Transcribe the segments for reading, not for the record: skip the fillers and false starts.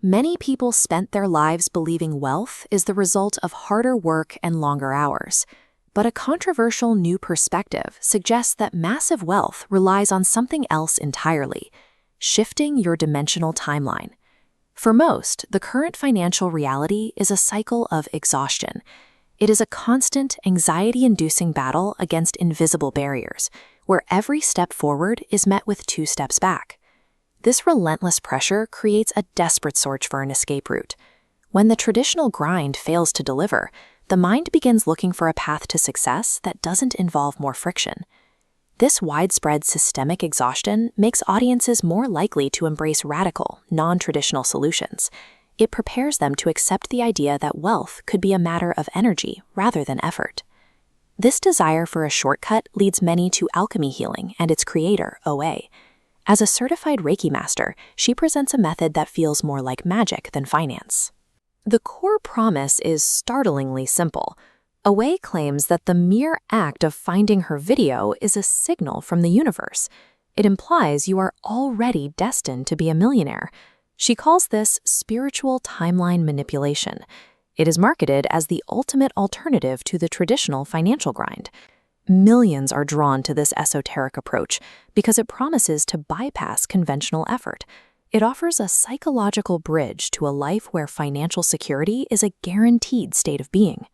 Many people spent their lives believing wealth is the result of harder work and longer hours. But a controversial new perspective suggests that massive wealth relies on something else entirely: shifting your dimensional timeline. For most, the current financial reality is a cycle of exhaustion. It is a constant, anxiety-inducing battle against invisible barriers, where every step forward is met with 2 steps back. This relentless pressure creates a desperate search for an escape route. When the traditional grind fails to deliver, the mind begins looking for a path to success that doesn't involve more friction. This widespread systemic exhaustion makes audiences more likely to embrace radical, non-traditional solutions. It prepares them to accept the idea that wealth could be a matter of energy rather than effort. This desire for a shortcut leads many to alchemy healing and its creator, OA. As a certified Reiki master, she presents a method that feels more like magic than finance. The core promise is startlingly simple. Away claims that the mere act of finding her video is a signal from the universe. It implies you are already destined to be a millionaire. She calls this spiritual timeline manipulation. It is marketed as the ultimate alternative to the traditional financial grind. Millions are drawn to this esoteric approach because it promises to bypass conventional effort. It offers a psychological bridge to a life where financial security is a guaranteed state of being.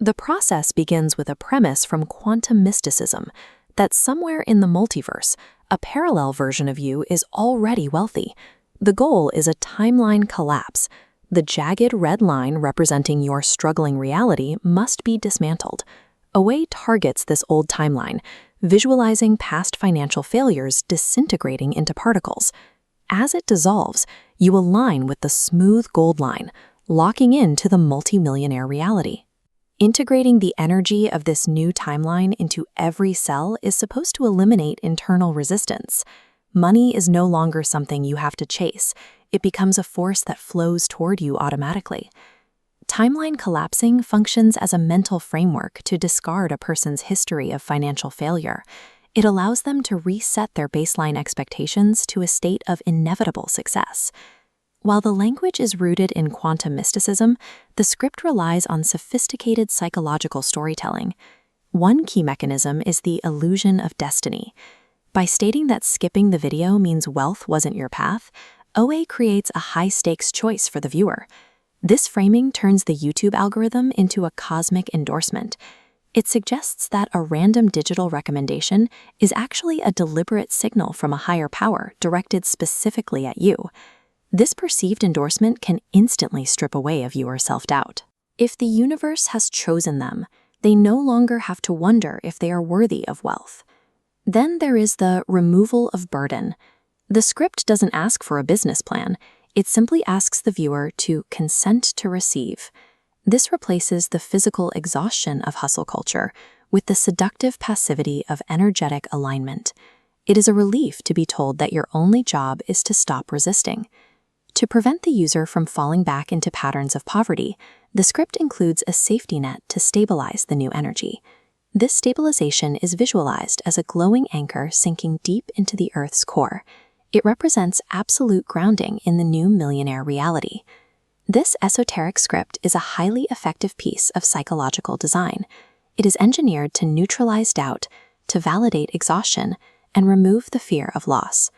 The process begins with a premise from quantum mysticism that somewhere in the multiverse, a parallel version of you is already wealthy. The goal is a timeline collapse. The jagged red line representing your struggling reality must be dismantled. Away targets this old timeline, visualizing past financial failures disintegrating into particles. As it dissolves, you align with the smooth gold line, locking into the multimillionaire reality. Integrating the energy of this new timeline into every cell is supposed to eliminate internal resistance. Money is no longer something you have to chase. It becomes a force that flows toward you automatically. Timeline collapsing functions as a mental framework to discard a person's history of financial failure. It allows them to reset their baseline expectations to a state of inevitable success. While the language is rooted in quantum mysticism, the script relies on sophisticated psychological storytelling. One key mechanism is the illusion of destiny. By stating that skipping the video means wealth wasn't your path, OA creates a high-stakes choice for the viewer. This framing turns the YouTube algorithm into a cosmic endorsement. It suggests that a random digital recommendation is actually a deliberate signal from a higher power directed specifically at you. This perceived endorsement can instantly strip away a viewer's self-doubt. If the universe has chosen them, they no longer have to wonder if they are worthy of wealth. Then there is the removal of burden. The script doesn't ask for a business plan. It simply asks the viewer to consent to receive. This replaces the physical exhaustion of hustle culture with the seductive passivity of energetic alignment. It is a relief to be told that your only job is to stop resisting. To prevent the user from falling back into patterns of poverty, the script includes a safety net to stabilize the new energy. This stabilization is visualized as a glowing anchor sinking deep into the Earth's core. It represents absolute grounding in the new millionaire reality. This esoteric script is a highly effective piece of psychological design. It is engineered to neutralize doubt, to validate exhaustion, and remove the fear of loss.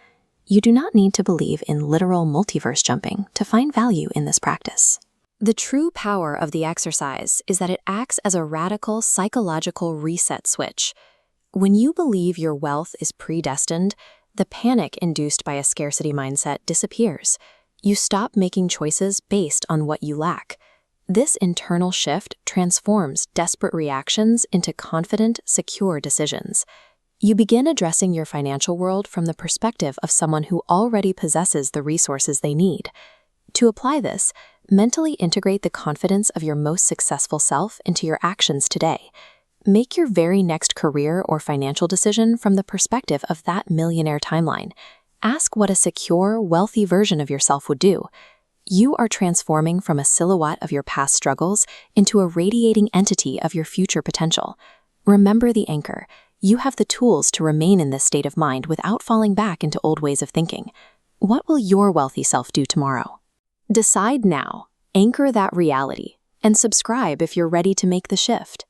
You do not need to believe in literal multiverse jumping to find value in this practice. The true power of the exercise is that it acts as a radical psychological reset switch. When you believe your wealth is predestined, the panic induced by a scarcity mindset disappears. You stop making choices based on what you lack. This internal shift transforms desperate reactions into confident, secure decisions. You begin addressing your financial world from the perspective of someone who already possesses the resources they need. To apply this, mentally integrate the confidence of your most successful self into your actions today. Make your very next career or financial decision from the perspective of that millionaire timeline. Ask what a secure, wealthy version of yourself would do. You are transforming from a silhouette of your past struggles into a radiating entity of your future potential. Remember the anchor. You have the tools to remain in this state of mind without falling back into old ways of thinking. What will your wealthy self do tomorrow? Decide now, anchor that reality, and subscribe if you're ready to make the shift.